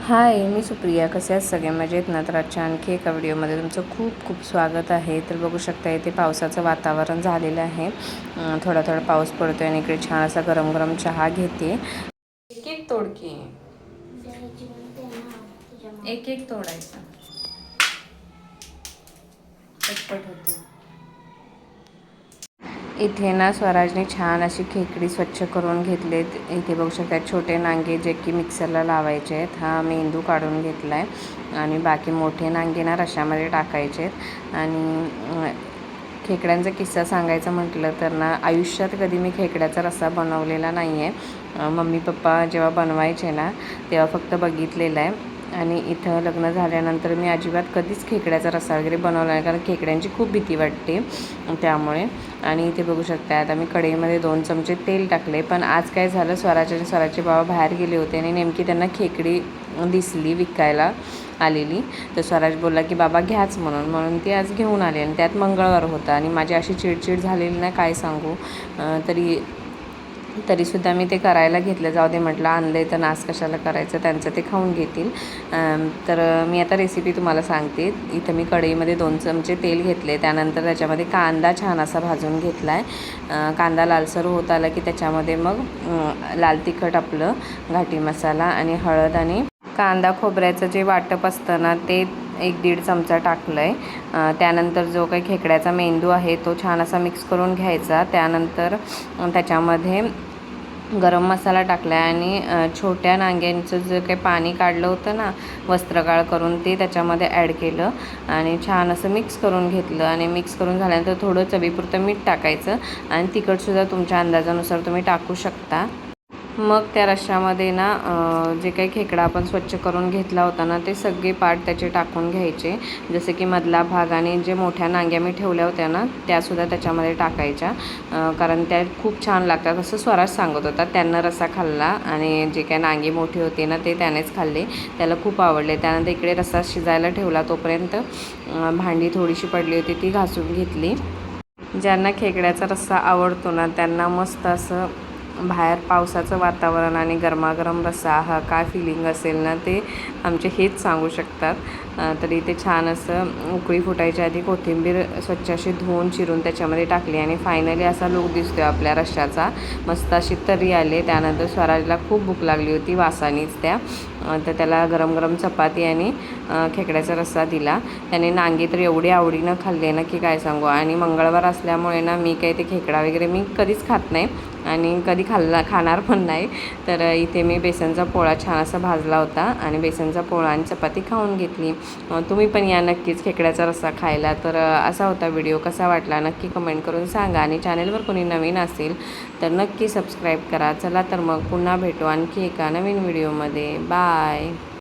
हाय, मी सुप्रिया. कसे आहेत सगळे? मजेत ना? तर आजच्या आणखी एका व्हिडिओमध्ये तुमचं खूप खूप स्वागत आहे. तर बघू शकता इथे पावसाचं वातावरण झालेलं आहे. थोडा थोडा पाऊस पडतो आणि इकडे छान असा गरम गरम चहा घेते. एक एक तोडकी, एक एक तोडायचा, पटपट होते. इथे ना स्वराजने छान अशी खेकडी स्वच्छ करून घेतलेत. इथे बघू शकता छोटे नांगे जे की मिक्सरला लावायचे आहेत. हा मेंदू काढून घेतला आहे आणि बाकी मोठे नांगे ना रशामध्ये टाकायचे आहेत. आणि खेकड्यांचा किस्सा सांगायचा म्हटलं तर ना, आयुष्यात कधी मी खेकड्याचा रस्सा बनवलेला नाही आहे. मम्मी पप्पा जेव्हा बनवायचे ना तेव्हा फक्त बघितलेलं आहे. आणि इथं लग्न झाल्यानंतर मी अजिबात कधीच खेकड्याचा रस्सा वगैरे बनवला नाही, कारण खेकड्यांची खूप भीती वाटते त्यामुळे. आणि इथे बघू शकता आता मी कढईमध्ये 2 चमचे तेल टाकले. पण आज काय झालं, स्वराचे बाबा बाहेर गेले होते आणि नेमकी त्यांना खेकडी दिसली विकायला आलेली. तर स्वराज बोलला की बाबा घ्याच म्हणून ती आज घेऊन आली. आणि त्यात मंगळवार होता आणि माझी अशी चिडचिड झालेली ना काय सांगू. तरीसुद्धा मी ते करायला घेतलं. जाऊ दे म्हटलं, आणलं तर नास कशाला करायचं, त्यांचं ते खाऊन घेतील. तर मी आता रेसिपी तुम्हाला सांगते. इथं मी कढईमध्ये 2 चमचे तेल घेतले. त्यानंतर त्याच्यामध्ये कांदा छान असा भाजून घेतला आहे. कांदा लालसर होत आला की त्याच्यामध्ये मग लाल तिखट, आपलं घाटी मसाला आणि हळद आणि कांदा खोबऱ्याचं जे वाटप असतं ना ते 1-1.5 चमचा टाकलं आहे. त्यानंतर जो काही खेकड्याचा मेंदू आहे तो छान असा मिक्स करून घ्यायचा. त्यानंतर त्याच्यामध्ये गरम मसाला टाकला आहे आणि छोट्या नांग्यांचं जे काही पाणी काढलं होतं ना वस्त्रगाळ करून, ते त्याच्यामध्ये ॲड केलं आणि छान असं मिक्स करून घेतलं. आणि मिक्स करून झाल्यानंतर थोडं चवीपुरतं मीठ टाकायचं आणि तिखटसुद्धा तुमच्या अंदाजानुसार तुम्ही टाकू शकता. मग त्या रश्श्यामध्ये ना जे काही खेकडा आपण स्वच्छ करून घेतला होता ना ते सगळे पार्ट त्याचे टाकून घ्यायचे. जसे की मधला भाग आणि जे मोठ्या नांग्या मी ठेवल्या होत्या ना त्यासुद्धा त्याच्यामध्ये टाकायच्या. कारण त्या खूप छान लागतात असं स्वराज सांगत होता. त्यांना रस्सा खाल्ला आणि जे काही नांगे मोठे होते ना ते त्यानेच खाल्ले, त्याला खूप आवडले. त्यानंतर इकडे रस्सा शिजायला ठेवला. तोपर्यंत भांडी थोडीशी पडली होती ती घासून घेतली. ज्यांना खेकड्याचा रस्सा आवडतो ना त्यांना मस्त असं बाहेर पावसाचं वातावरण आणि गरमागरम रस्सा, हा काय फिलिंग असेल ना ते आमचे हेच सांगू शकतात. तर इथे छान असं उकळी फुटायच्या आधी कोथिंबीर स्वच्छ अशी धुवून चिरून त्याच्यामध्ये टाकली आणि फायनली असा लूक दिसतो आपल्या रश्श्याचा. मस्त अशी तर्री आली. त्यानंतर स्वराजला खूप भूक लागली होती वासानीच त्या. तर त्याला गरम गरम चपाती आणि खेकड्याचा रस्सा दिला. त्याने नांगे तर एवढे आवडीनं खाल्ले ना की काय सांगू. आणि मंगळवार असल्यामुळे ना मी काही ते खेकडा वगैरे मी कधीच खात नाही आणि कधी खाणार पण नाही. तर इथे मी बेसनचा पोळा छान असा भाजला होता आणि बेसनचा पोळा आणि चपाती खाऊन घेतली. तुम्ही पण या नक्कीच खेकड्याचा रस्सा खायला. तर असा होता व्हिडिओ. कसा वाटला नक्की कमेंट करून सांगा. आणि चॅनलवर कोणी नवीन असेल तर नक्की सबस्क्राईब करा. चला तर मग पुन्हा भेटू आणखी एका नवीन व्हिडिओमध्ये. बाय.